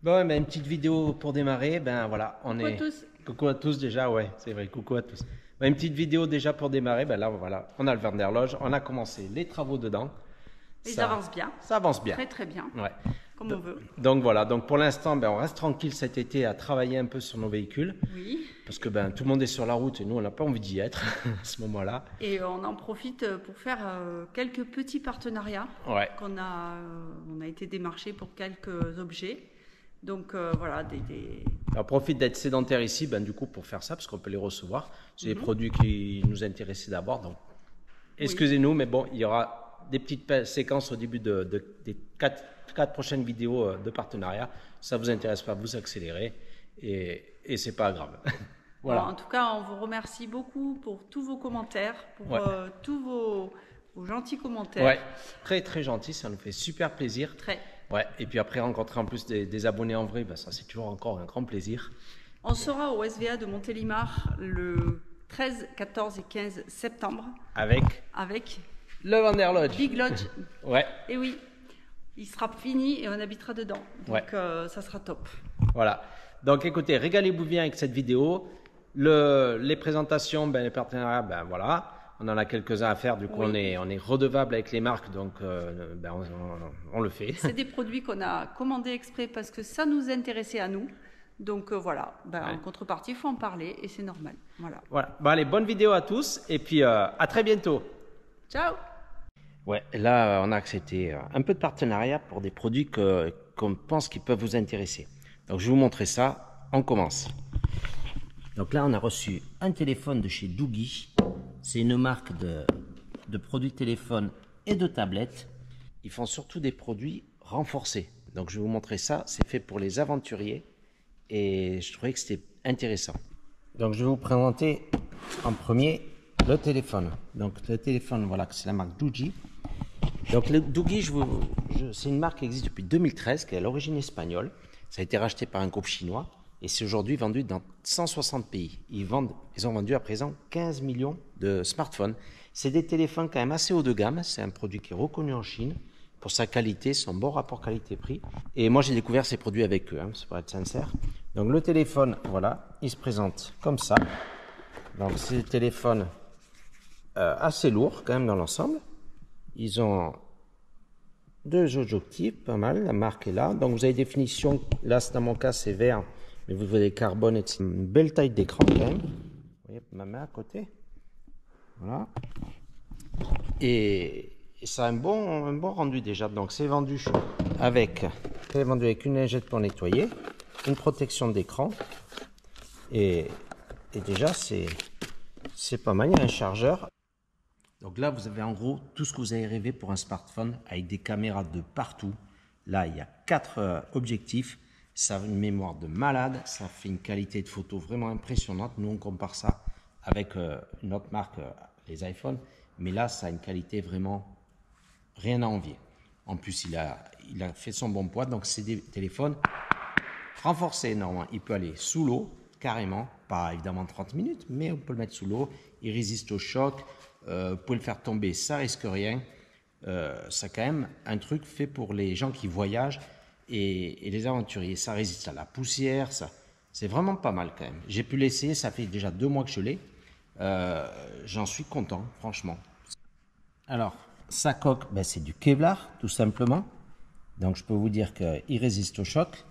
Bon, ben, une petite vidéo pour démarrer. Ben voilà, on Coucou à est. tous. Coucou à tous déjà, ouais, c'est vrai. Coucou à tous. Ben, une petite vidéo déjà pour démarrer. Ben là, voilà, on a le Vanderloge, on a commencé les travaux dedans. Ils avancent bien. Ça avance bien. Très très bien. Ouais. Comme on veut. Donc voilà, donc pour l'instant, ben, on reste tranquille cet été à travailler un peu sur nos véhicules. Oui. Parce que ben, tout le monde est sur la route et nous, on n'a pas envie d'y être à ce moment-là. Et on en profite pour faire quelques petits partenariats. Ouais. On a été démarché pour quelques objets. Donc voilà, On profite d'être sédentaire ici, ben, du coup, pour faire ça, parce qu'on peut les recevoir. C'est des produits qui nous intéressaient d'abord. Donc, excusez-nous, mais bon, il y aura des petites séquences au début des quatre prochaines vidéos de partenariat. Ça vous intéresse pas, vous accélérez et c'est pas grave. Voilà. Alors, en tout cas, on vous remercie beaucoup pour tous vos commentaires, pour tous vos gentils commentaires. Ouais, très très gentil, ça nous fait super plaisir. Très. Ouais, et puis après rencontrer en plus des abonnés en vrai, ben ça c'est toujours encore un grand plaisir. On sera au SVA de Montélimar le 13, 14 et 15 septembre Avec le Vanderlodge. Big Lodge. Ouais. Et oui, il sera fini et on habitera dedans. Donc ça sera top. Voilà. Donc écoutez, régalez-vous bien avec cette vidéo. Les présentations, ben, les partenariats, ben voilà. On en a quelques-uns à faire, du coup on est redevable avec les marques, donc ben, on le fait. C'est des produits qu'on a commandés exprès parce que ça nous intéressait à nous. Donc voilà, en contrepartie, il faut en parler et c'est normal. Voilà. Bon, allez, bonne vidéo à tous et puis à très bientôt. Ciao. Ouais, là on a accepté un peu de partenariat pour des produits qu'on pense qui peuvent vous intéresser. Donc je vais vous montrer ça, on commence. Donc là on a reçu un téléphone de chez Doogee. C'est une marque de produits de téléphone et de tablettes. Ils font surtout des produits renforcés. Donc je vais vous montrer ça, c'est fait pour les aventuriers et je trouvais que c'était intéressant. Donc je vais vous présenter en premier le téléphone. Donc le téléphone, voilà, c'est la marque Doogee. Donc le Doogee, c'est une marque qui existe depuis 2013, qui est à l'origine espagnole. Ça a été racheté par un groupe chinois et c'est aujourd'hui vendu dans 160 pays. Ils ont vendu à présent 15 millions de smartphones. C'est des téléphones quand même assez haut de gamme. C'est un produit qui est reconnu en Chine pour sa qualité, son bon rapport qualité-prix. Et moi, j'ai découvert ces produits avec eux, c'est pour être sincère. Donc le téléphone, voilà, il se présente comme ça. Donc c'est des téléphones assez lourds quand même dans l'ensemble. Ils ont deux objectifs, pas mal. La marque est là. Donc vous avez des finitions. Là, dans mon cas, c'est vert. Mais vous voyez carbone, c'est une belle taille d'écran quand même. Vous voyez ma main à côté. Voilà. Et ça a un bon rendu déjà. Donc c'est vendu avec une lingette pour nettoyer, une protection d'écran. Et déjà, c'est pas mal. Il y a un chargeur. Donc là, vous avez en gros tout ce que vous avez rêvé pour un smartphone avec des caméras de partout. Là, il y a 4 objectifs. Ça a une mémoire de malade. Ça fait une qualité de photo vraiment impressionnante. Nous, on compare ça avec une autre marque, les iPhones. Mais là, ça a une qualité vraiment rien à envier. En plus, il a fait son bon poids. Donc, c'est des téléphones renforcés énormément. Il peut aller sous l'eau, carrément. Pas évidemment 30 minutes, mais on peut le mettre sous l'eau. Il résiste au choc. Vous pouvez le faire tomber, ça risque rien. C'est quand même un truc fait pour les gens qui voyagent et les aventuriers. Ça résiste à la poussière, c'est vraiment pas mal quand même. J'ai pu l'essayer, ça fait déjà 2 mois que je l'ai. J'en suis content, franchement. Alors, sa coque, ben, c'est du Kevlar, tout simplement. Donc, je peux vous dire qu'il résiste au choc.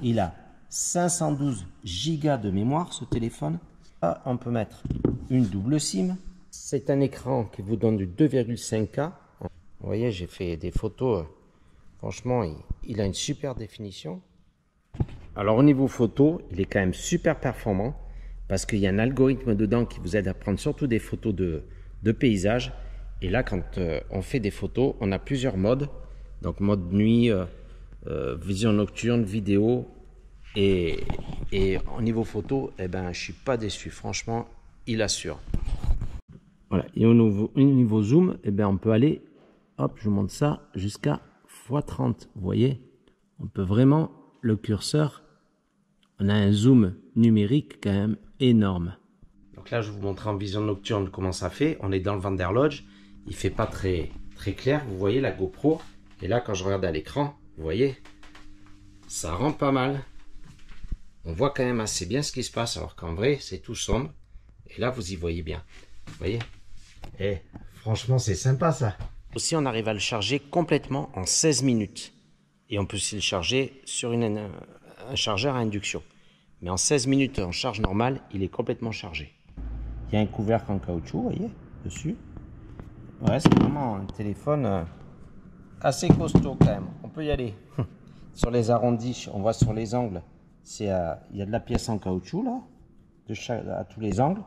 Il a 512 gigas de mémoire, ce téléphone. Là, on peut mettre une double SIM. C'est un écran qui vous donne du 2,5K. Vous voyez, j'ai fait des photos. Franchement, il a une super définition. Alors, au niveau photo, il est quand même super performant parce qu'il y a un algorithme dedans qui vous aide à prendre surtout des photos de paysages. Et là, quand on fait des photos, on a plusieurs modes. Donc, mode nuit, vision nocturne, vidéo. Et au niveau photo, eh ben, je ne suis pas déçu. Franchement, il assure. Voilà. Et au niveau zoom, eh bien, on peut aller, hop, je vous montre ça, jusqu'à x30. Vous voyez, on peut vraiment, le curseur, on a un zoom numérique quand même énorme. Donc là, je vous montre en vision nocturne comment ça fait. On est dans le Vanderlodge. Il ne fait pas très clair. Vous voyez la GoPro. Et là, quand je regarde à l'écran, vous voyez, Ça rend pas mal. On voit quand même assez bien ce qui se passe, alors qu'en vrai, c'est tout sombre. Et là, vous y voyez bien. Vous voyez? Et franchement, c'est sympa ça. Aussi, on arrive à le charger complètement en 16 minutes. Et on peut aussi le charger sur un chargeur à induction. Mais en 16 minutes, en charge normale, il est complètement chargé. Il y a un couvercle en caoutchouc, vous voyez, dessus. Ouais, c'est vraiment un téléphone assez costaud quand même. On peut y aller. Sur les arrondis, on voit sur les angles, il y a de la pièce en caoutchouc là, à tous les angles.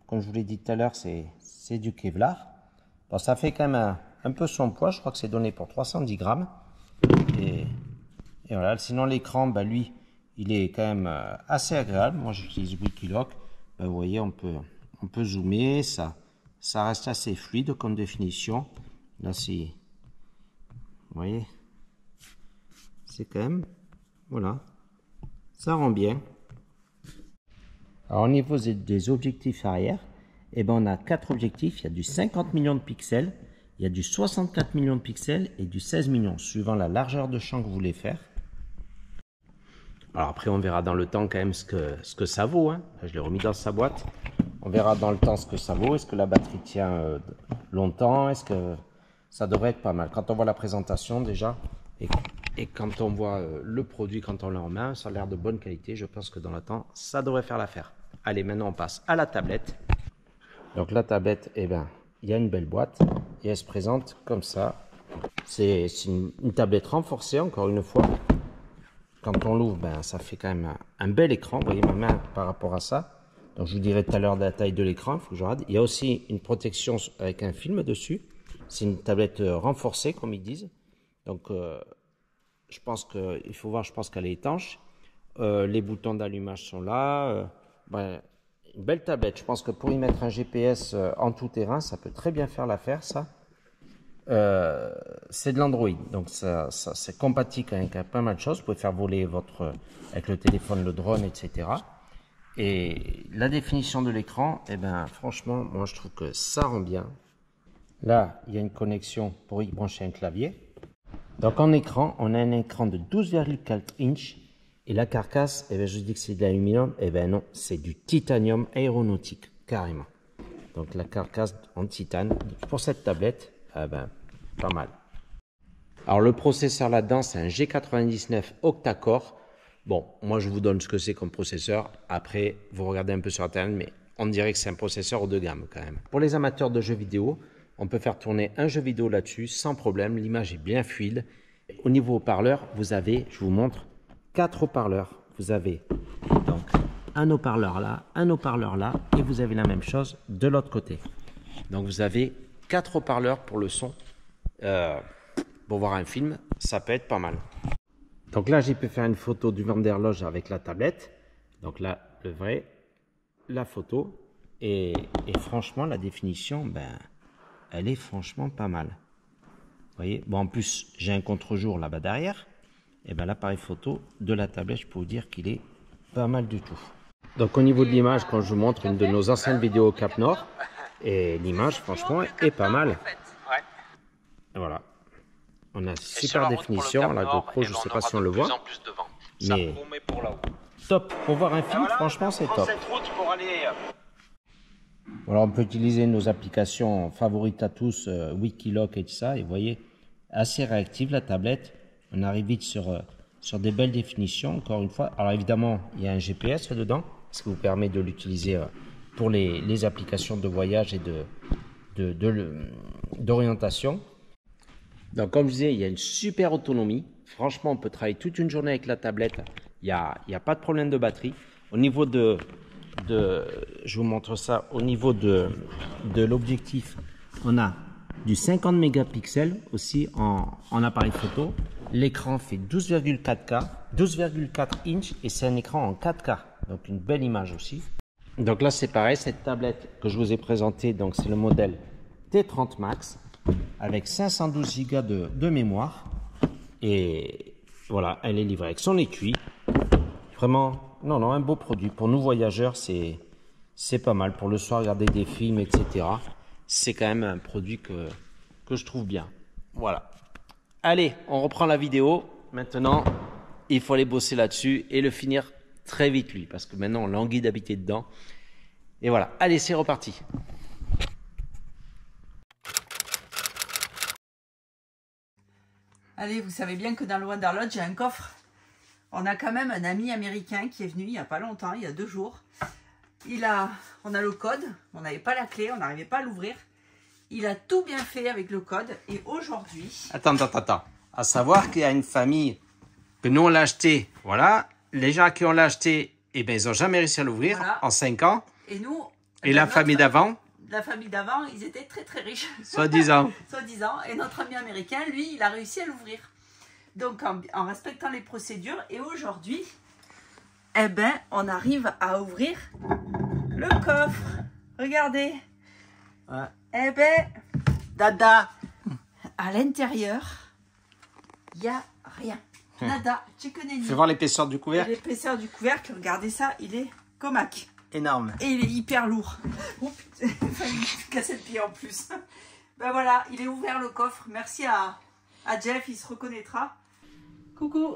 Comme je vous l'ai dit tout à l'heure, c'est du Kevlar. Bon, ça fait quand même un peu son poids. Je crois que c'est donné pour 310 grammes. Et voilà. Sinon, l'écran, bah, lui, il est quand même assez agréable. Moi, j'utilise Wikiloc. Bah, vous voyez, on peut zoomer. Ça reste assez fluide comme définition. Là, c'est... Vous voyez, c'est quand même... Voilà. Ça rend bien. Alors, au niveau des objectifs arrière, eh ben, on a 4 objectifs. Il y a du 50 millions de pixels, il y a du 64 millions de pixels et du 16 millions, suivant la largeur de champ que vous voulez faire. Alors après, on verra dans le temps quand même ce que ça vaut. Hein. Je l'ai remis dans sa boîte. On verra dans le temps ce que ça vaut. Est-ce que la batterie tient longtemps? Est-ce que ça devrait être pas mal? Quand on voit la présentation déjà, et quand on voit le produit, quand on l'a en main, ça a l'air de bonne qualité. Je pense que dans le temps, ça devrait faire l'affaire. Allez, maintenant on passe à la tablette. Donc la tablette, eh ben, il y a une belle boîte et elle se présente comme ça. C'est une tablette renforcée, encore une fois. Quand on l'ouvre, ben, ça fait quand même un bel écran. Vous voyez ma main par rapport à ça. Donc je vous dirai tout à l'heure de la taille de l'écran. Il faut que je regarde. Il y a aussi une protection avec un film dessus. C'est une tablette renforcée, comme ils disent. Donc je pense qu'il faut voir, je pense qu'elle est étanche. Les boutons d'allumage sont là. Ben, une belle tablette. Je pense que pour y mettre un GPS en tout terrain, ça peut très bien faire l'affaire, ça. C'est de l'Android, donc c'est compatible avec pas mal de choses. Vous pouvez faire voler avec le téléphone, le drone, etc. Et la définition de l'écran, eh ben, franchement, moi je trouve que ça rend bien. Là, il y a une connexion pour y brancher un clavier. Donc en écran, on a un écran de 12,4 inches. Et la carcasse, eh ben, je dis que c'est de l'aluminium, eh ben non, c'est du titanium aéronautique, carrément. Donc la carcasse en titane, pour cette tablette, eh ben, pas mal. Alors le processeur là-dedans, c'est un G99 octa-core. Bon, moi je vous donne ce que c'est comme processeur. Après, vous regardez un peu sur Internet, mais on dirait que c'est un processeur haut de gamme quand même. Pour les amateurs de jeux vidéo, on peut faire tourner un jeu vidéo là-dessus sans problème. L'image est bien fluide. Au niveau haut-parleur, vous avez, je vous montre, 4 haut-parleurs. Vous avez donc un haut-parleur là, et vous avez la même chose de l'autre côté. Donc vous avez 4 haut-parleurs pour le son. Pour voir un film, ça peut être pas mal. Donc là, j'ai pu faire une photo du Vanderloge avec la tablette. Donc là, le vrai, la photo. Et franchement, la définition, ben, elle est franchement pas mal. Vous voyez, bon, en plus, j'ai un contre-jour là-bas derrière. Et ben l'appareil photo de la tablette, je peux vous dire qu'il est pas mal du tout. Donc au niveau de l'image, quand je vous montre une de nos anciennes vidéos au Cap Nord, et l'image, franchement, est pas mal. Voilà. On a super définition. La GoPro, je ne sais pas si on le voit. Mais top. Pour voir un film, franchement, c'est top. Voilà, on peut utiliser nos applications favorites à tous, Wikiloc et tout ça. Et vous voyez, assez réactive la tablette. On arrive vite sur des belles définitions, encore une fois. Alors évidemment, il y a un GPS dedans, ce qui vous permet de l'utiliser pour les applications de voyage et d'orientation. Donc comme je disais, il y a une super autonomie. Franchement, on peut travailler toute une journée avec la tablette. Il n'y a pas de problème de batterie. Au niveau je vous montre ça, au niveau de l'objectif, on a du 50 mégapixels aussi en appareil photo. L'écran fait 12,4 inches et c'est un écran en 4K. Donc une belle image aussi. Donc là c'est pareil, cette tablette que je vous ai présentée, donc c'est le modèle T30 Max avec 512 Go de mémoire. Et voilà, elle est livrée avec son étui. Vraiment, non, un beau produit. Pour nous voyageurs, c'est pas mal. Pour le soir, regarder des films, etc. C'est quand même un produit que je trouve bien. Voilà. Allez, on reprend la vidéo. Maintenant, il faut aller bosser là-dessus et le finir très vite lui, parce que maintenant on languit d'habiter dedans. Et voilà, allez, c'est reparti. Allez, vous savez bien que dans le Wanderlust, j'ai un coffre. On a quand même un ami américain qui est venu il n'y a pas longtemps, il y a 2 jours. On a le code, on n'avait pas la clé, on n'arrivait pas à l'ouvrir. Il a tout bien fait avec le code et aujourd'hui... Attends. À savoir qu'il y a une famille que nous on l'a acheté, voilà. Les gens qui ont l'a acheté, eh ben, ils n'ont jamais réussi à l'ouvrir en 5 ans. Et nous... Et la famille d'avant? La famille d'avant, ils étaient très très riches. Soi-disant. Soi-disant. Et notre ami américain, lui, il a réussi à l'ouvrir. Donc en respectant les procédures. Et aujourd'hui, eh ben, on arrive à ouvrir le coffre. Regardez. Ouais. Eh ben, dada. À l'intérieur, il n'y a rien. Nada. Chicken. Fais voir l'épaisseur du couvercle. L'épaisseur du couvercle, regardez ça, il est comac. Énorme. Et il est hyper lourd. Oh putain, il a failli casser le pied en plus. Ben voilà, il est ouvert le coffre. Merci à Jeff, il se reconnaîtra. Coucou,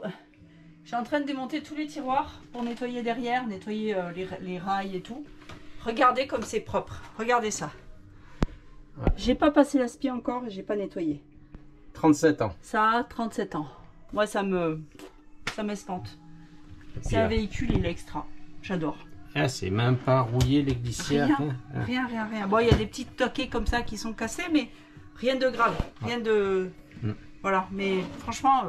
je suis en train de démonter tous les tiroirs pour nettoyer derrière, nettoyer les rails et tout. Regardez comme c'est propre. Regardez ça. Ouais. J'ai pas passé l'aspi encore et j'ai pas nettoyé. 37 ans. Ça a 37 ans. Moi, ça m'espante. C'est un véhicule, il est extra. J'adore. Ah, c'est même pas rouillé les glissières. Rien. Bon, il y a des petites toquées comme ça qui sont cassées, mais rien de grave. Rien de... Voilà, mais franchement...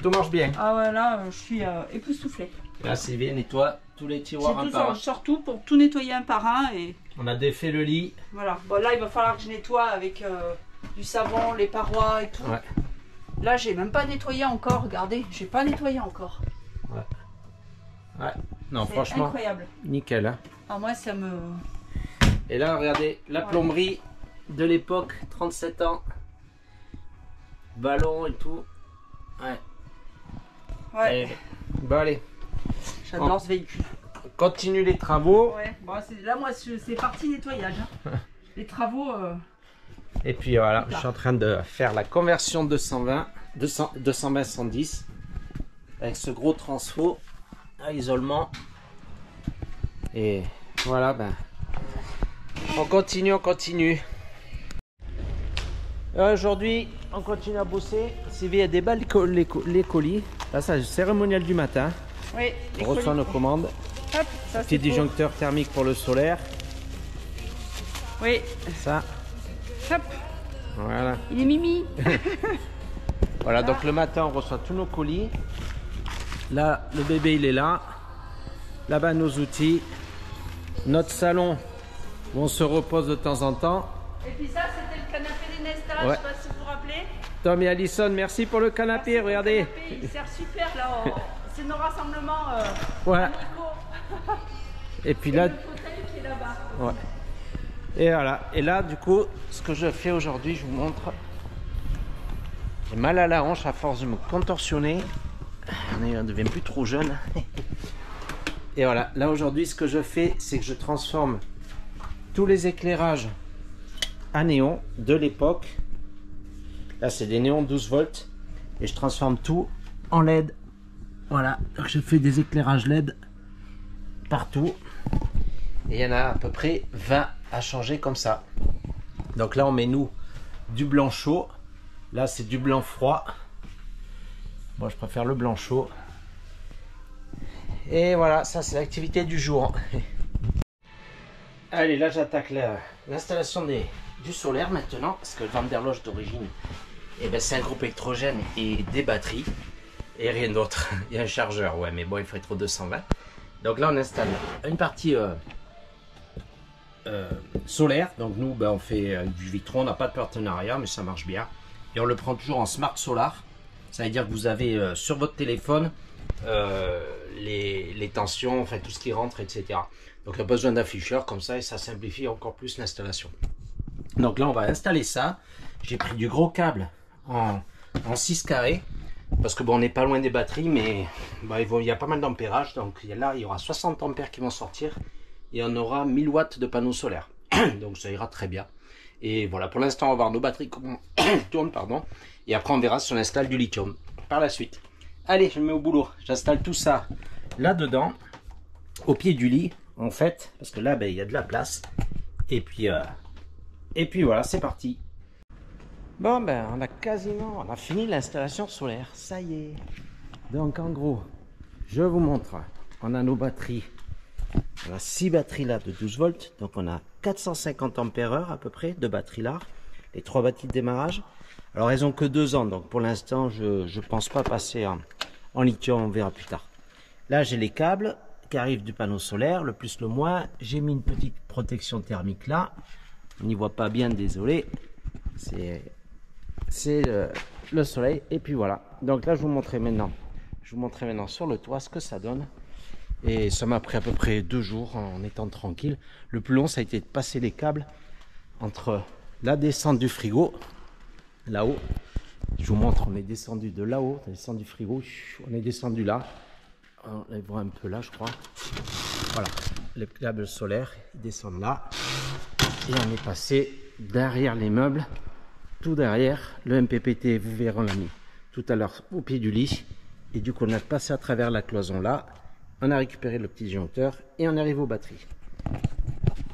tout marche bien. Ah ouais, là, je suis époustouflée. Là, Sylvie nettoie tous les tiroirs un par un. Je sors tout pour tout nettoyer un par un. Et... On a défait le lit. Voilà. Bon, là, il va falloir que je nettoie avec du savon, les parois et tout. Ouais. Là, j'ai même pas nettoyé encore. Regardez, j'ai pas nettoyé encore. Ouais. Non, franchement, incroyable. Nickel. Hein. Ah, moi, ça me... Et là, regardez, la plomberie de l'époque, 37 ans. Ballon et tout. Ouais. Et, bon, allez. J'adore ce véhicule. On continue les travaux. Ouais. Bon, là, moi, c'est parti nettoyage. Hein. Les travaux... Et puis voilà, je suis en train de faire la conversion 220-110 avec ce gros transfo à isolement. Et voilà, ben, on continue. Aujourd'hui, on continue à bosser. Sylvie a déballe les colis. Là, c'est le cérémonial du matin. Oui, on reçoit nos commandes. Hop, ça, petit disjoncteur thermique pour le solaire. Oui. Ça. Hop. Voilà. Il est mimi. Voilà, donc le matin, on reçoit tous nos colis. Là, le bébé, il est là. Là-bas, nos outils. Notre salon, où on se repose de temps en temps. Et puis ça, c'était le canapé des Nesta, ouais. Je sais pas si vous vous rappelez. Tom et Alison, merci pour le canapé, merci regardez. Pour le canapé, il sert super là. C'est nos rassemblements. Ouais. Et puis là... le fauteuil qui est là-bas. Ouais. Et voilà. Et là, du coup, ce que je fais aujourd'hui, je vous montre. J'ai mal à la hanche à force de me contorsionner. On ne devient plus trop jeune. Et voilà. Là, aujourd'hui, ce que je fais, c'est que je transforme tous les éclairages à néon de l'époque. Là, c'est des néons 12 volts. Et je transforme tout en LED. Voilà. Donc, je fais des éclairages LED partout. Et il y en a à peu près 20 à changer comme ça. Donc là, on met nous du blanc chaud. Là, c'est du blanc froid. Moi, je préfère le blanc chaud. Et voilà, ça, c'est l'activité du jour. Allez, là, j'attaque l'installation du solaire maintenant. Parce que le Wanderlust d'origine, eh ben, c'est un groupe électrogène et des batteries. Et rien d'autre. Il y a un chargeur, ouais, mais bon, il faut être au 220. Donc là, on installe une partie solaire. Donc nous, ben, on fait du Victron. On n'a pas de partenariat, mais ça marche bien. Et on le prend toujours en Smart Solar. Ça veut dire que vous avez sur votre téléphone les tensions, enfin tout ce qui rentre, etc. Donc il n'y a pas besoin d'afficheur comme ça et ça simplifie encore plus l'installation. Donc là, on va installer ça. J'ai pris du gros câble en 6 carrés. Parce que bon, on n'est pas loin des batteries, mais bah, il y a pas mal d'ampérage. Donc là, il y aura 60 ampères qui vont sortir. Et on aura 1000 watts de panneaux solaires. Donc ça ira très bien. Et voilà, pour l'instant, on va voir nos batteries tournent, pardon. Et après, on verra si on installe du lithium par la suite. Allez, je me mets au boulot. J'installe tout ça là-dedans, au pied du lit, en fait, parce que là, ben, il y a de la place. Et puis voilà, c'est parti. Bon, ben, on a fini l'installation solaire. Ça y est. Donc, en gros, je vous montre. On a nos batteries. On a 6 batteries là de 12 volts. Donc, on a 450 ampères-heure à peu près de batteries là. Les 3 batteries de démarrage. Alors, elles ont que 2 ans. Donc, pour l'instant, je pense pas passer en lithium. On verra plus tard. Là, j'ai les câbles qui arrivent du panneau solaire, le plus le moins. J'ai mis une petite protection thermique là. On n'y voit pas bien, désolé. C'est le soleil. Et puis voilà. Donc là, je vous montrerai maintenant sur le toit ce que ça donne. Et ça m'a pris à peu près 2 jours en étant tranquille. Le plus long, ça a été de passer les câbles entre la descente du frigo, là-haut. Je vous montre, on est descendu de là-haut, on est descendu du frigo, on est descendu là. On les voit un peu là, je crois. Voilà, les câbles solaires, ils descendent là. Et on est passé derrière les meubles, tout derrière. Le MPPT, vous verrez, on l'a mis tout à l'heure au pied du lit. Et du coup, on a passé à travers la cloison là. On a récupéré le petit disjoncteur et on arrive aux batteries.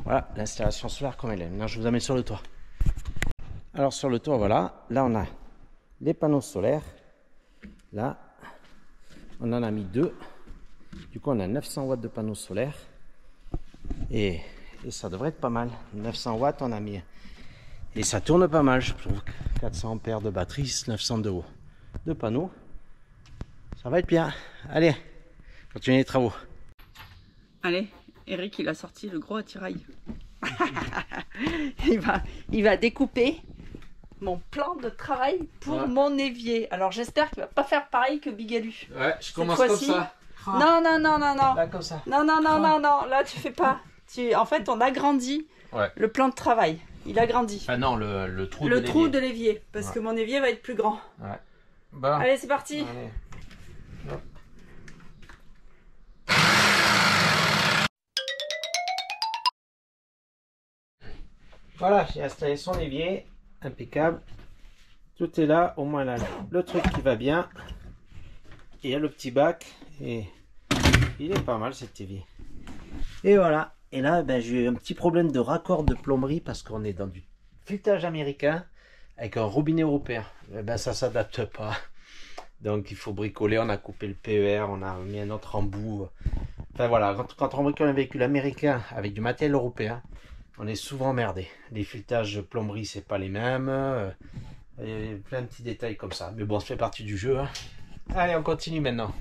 Voilà l'installation solaire comme elle est. Maintenant, je vous amène sur le toit. Alors, sur le toit, voilà. Là, on a les panneaux solaires. Là, on en a mis 2. Du coup, on a 900 watts de panneaux solaires. Et ça devrait être pas mal. 900 watts, on a mis. Et ça tourne pas mal, je trouve. 400 ampères de batterie, 900 de panneaux. Ça va être bien. Allez, continuez les travaux. Allez, Eric, il a sorti le gros attirail. il va découper mon plan de travail pour mon évier. Alors j'espère qu'il va pas faire pareil que Bigalu. Ouais, je commence comme ça. Non. Là, comme ça. Non. Là, tu fais pas. En fait, on agrandit le plan de travail. Il agrandit. Ah non, le trou de l'évier. Parce que mon évier va être plus grand. Ouais. Bon. Allez, c'est parti. Allez. Voilà, j'ai installé son évier, impeccable. Tout est là, au moins là, le truc qui va bien. Il y a le petit bac et il est pas mal cet évier. Et voilà, et là ben, j'ai eu un petit problème de raccord de plomberie parce qu'on est dans du filetage américain avec un robinet européen. Et ben ça s'adapte pas. Donc il faut bricoler, on a coupé le PER, on a mis un autre embout. Enfin voilà, quand on bricole un véhicule américain avec du matériel européen, on est souvent emmerdé. Les filetages plomberie, c'est pas les mêmes. Il y a plein de petits détails comme ça. Mais bon, ça fait partie du jeu. Hein. Allez, on continue maintenant.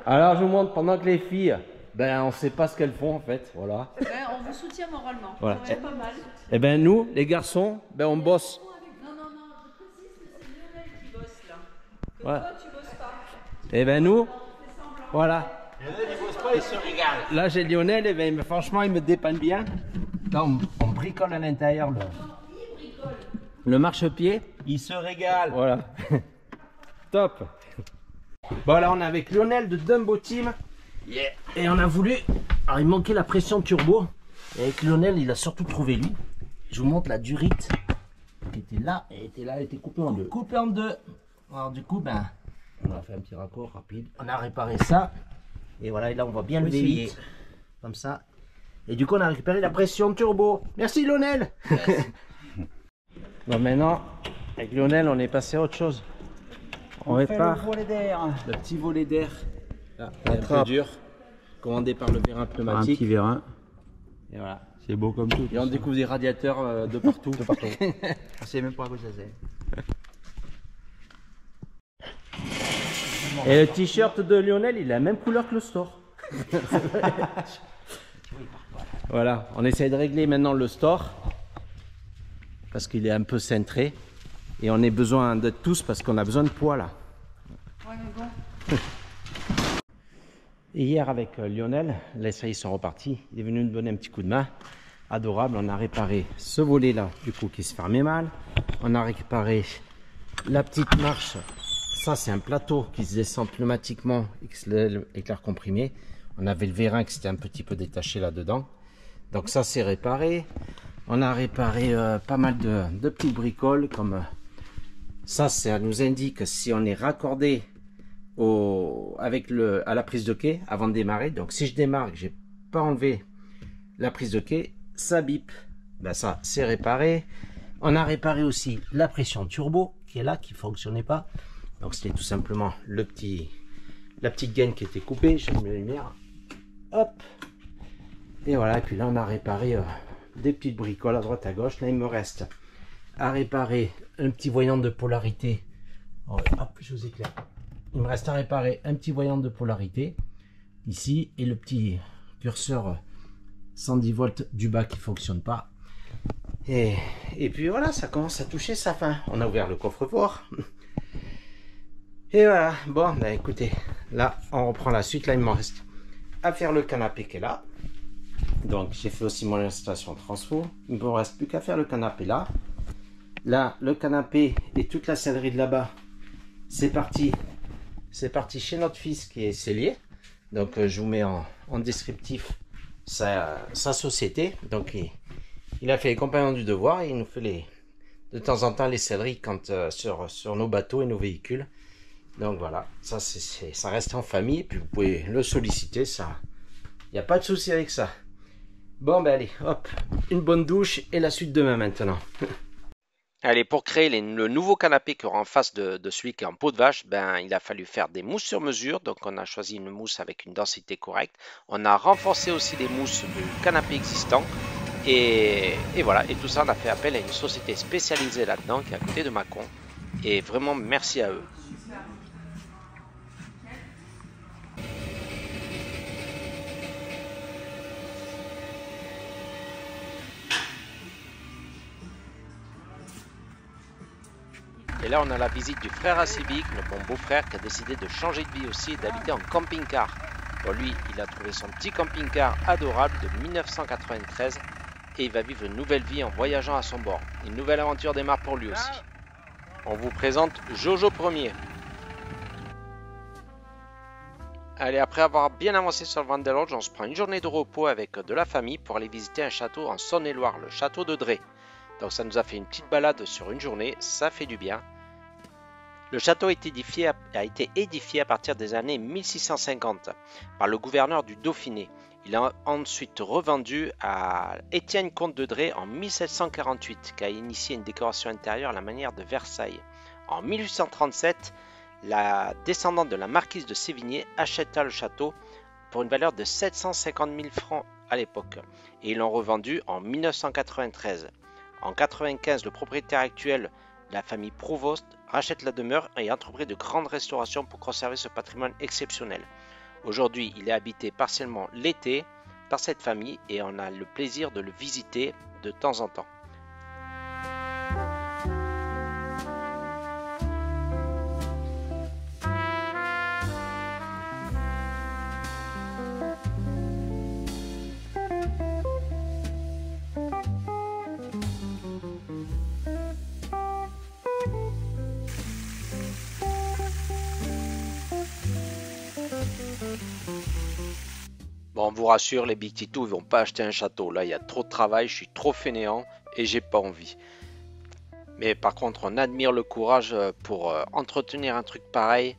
Alors, je vous montre pendant que les filles, ben, on sait pas ce qu'elles font en fait. Voilà. On vous soutient moralement. Voilà. C'est pas mal. Et ben nous, les garçons, ben on bosse. Non, je précise que c'est Lionel qui bosse là. Que Ouais. toi, tu bosses pas. Et ben nous, voilà. Lionel, il bosse pas, il se régale. Là, j'ai Lionel, et ben, franchement, il me dépanne bien. Là, on bricole à l'intérieur. Le marchepied. Il se régale. Voilà. Top. Bon, là, on est avec Lionel de Dumbo Team. Yeah. Et on a voulu... Alors, il manquait la pression turbo. Et avec Lionel, il a surtout trouvé lui. Je vous montre la durite qui était là. Elle était coupée en deux. Coupée en deux. Alors, du coup, ben, on a fait un petit raccord rapide. On a réparé ça. Et voilà, et là, on va bien le verrouiller. Comme ça. Et du coup, on a récupéré la pression turbo. Merci, Lionel. Bon, maintenant, avec Lionel, on est passé à autre chose. On répare le volet d'air. le petit volet d'air. Là, un peu dur. Commandé par le vérin Un pneumatique. petit vérin. Et voilà. C'est beau comme tout. Et on découvre des radiateurs de partout. De partout. On sait même pas à quoi ça sert. Et le t-shirt de Lionel, il a la même couleur que le store. Voilà, on essaie de régler maintenant le store. Parce qu'il est un peu cintré. Et on a besoin de tous parce qu'on a besoin de poids là. Ouais, mais bon. Et hier avec Lionel, là ça y est, ils sont repartis. Il est venu nous donner un petit coup de main. Adorable, on a réparé ce volet là, du coup qui se fermait mal. On a réparé la petite marche. Ça c'est un plateau qui se descend pneumatiquement avec l'air comprimé. On avait le vérin qui s'était un petit peu détaché là-dedans. Donc ça c'est réparé. On a réparé pas mal de petites bricoles comme ça nous indique si on est raccordé à la prise de quai avant de démarrer. Donc si je démarre et que j'ai pas enlevé la prise de quai, ça bip. Ben ça, c'est réparé. On a réparé aussi la pression turbo qui est là, qui fonctionnait pas. Donc c'était tout simplement la petite gaine qui était coupée. J'allume la lumière. Hop. Et voilà. Et puis là, on a réparé des petites bricoles à droite à gauche. Là, il me reste à réparer un petit voyant de polarité. Oh, hop, je vous éclaire. Il me reste à réparer un petit voyant de polarité ici et le petit curseur 110 volts du bas qui fonctionne pas. Et puis voilà, ça commence à toucher sa fin. On a ouvert le coffre-fort. Et voilà, bon, ben écoutez, là, on reprend la suite. Là, il me reste à faire le canapé qui est là. Donc, j'ai fait aussi mon installation transfo. Il ne me reste plus qu'à faire le canapé là. Là, le canapé et toute la sellerie de là-bas, c'est parti. C'est parti chez notre fils qui est sellier. Donc, je vous mets en descriptif sa société. Donc, il a fait les compagnons du devoir et il nous fait de temps en temps les selleries sur nos bateaux et nos véhicules. Donc voilà, ça reste en famille. Et puis vous pouvez le solliciter, ça. Il n'y a pas de souci avec ça. Bon ben allez, hop, une bonne douche et la suite demain maintenant. Allez, pour créer le nouveau canapé qui aura en face de celui qui est en peau de vache, ben, il a fallu faire des mousses sur mesure. Donc on a choisi une mousse avec une densité correcte. On a renforcé aussi les mousses du canapé existant. Et voilà, et tout ça, on a fait appel à une société spécialisée là-dedans qui est à côté de Mâcon. Et vraiment, merci à eux. Et là, on a la visite du frère à Civic, mon beau-frère qui a décidé de changer de vie aussi et d'habiter en camping-car. Bon, lui, il a trouvé son petit camping-car adorable de 1993 et il va vivre une nouvelle vie en voyageant à son bord. Une nouvelle aventure démarre pour lui aussi. On vous présente Jojo Premier. Allez, après avoir bien avancé sur le Vandelodge, on se prend une journée de repos avec de la famille pour aller visiter un château en Saône-et-Loire, le château de Dreux. Donc ça nous a fait une petite balade sur une journée, ça fait du bien. Le château a été édifié à partir des années 1650 par le gouverneur du Dauphiné. Il a ensuite revendu à Étienne comte de Dreux en 1748, qui a initié une décoration intérieure à la manière de Versailles. En 1837, la descendante de la marquise de Sévigné acheta le château pour une valeur de 750 000 francs à l'époque, et ils l'ont revendu en 1993. En 1995, le propriétaire actuel, la famille Prouvost, rachète la demeure et entreprend de grandes restaurations pour conserver ce patrimoine exceptionnel. Aujourd'hui, il est habité partiellement l'été par cette famille et on a le plaisir de le visiter de temps en temps. Bon, on vous rassure, les Big Titous, ils vont pas acheter un château. Là, il y a trop de travail, je suis trop fainéant et j'ai pas envie. Mais par contre, on admire le courage pour entretenir un truc pareil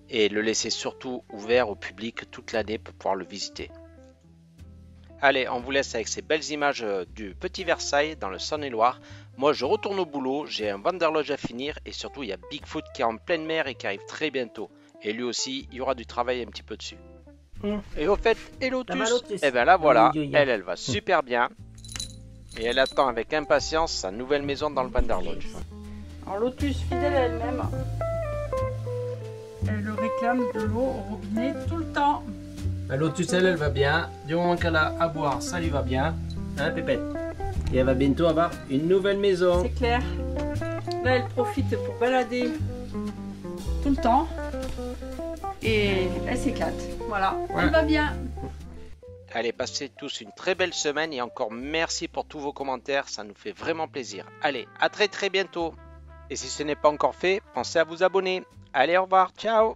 et le laisser surtout ouvert au public toute l'année pour pouvoir le visiter. Allez, on vous laisse avec ces belles images du petit Versailles dans le Saône-et-Loire. Moi, je retourne au boulot, j'ai un Vanderlodge à finir et surtout, il y a Bigfoot qui est en pleine mer et qui arrive très bientôt. Et lui aussi, il y aura du travail un petit peu dessus. Et au fait, et Lotus, et bien là voilà, elle va super bien. Et elle attend avec impatience sa nouvelle maison dans le Vanderlodge. Alors Lotus, fidèle à elle-même, elle réclame de l'eau au robinet tout le temps. La Lotus, elle va bien. Du moment qu'elle a à boire, ça lui va bien. Hein, Pépette? Et elle va bientôt avoir une nouvelle maison. C'est clair. Là, elle profite pour balader tout le temps. Et elle s'éclate. Voilà, ouais. Elle va bien. Allez, passez tous une très belle semaine et encore merci pour tous vos commentaires, ça nous fait vraiment plaisir. Allez, à très bientôt. Et si ce n'est pas encore fait, pensez à vous abonner. Allez, au revoir, ciao.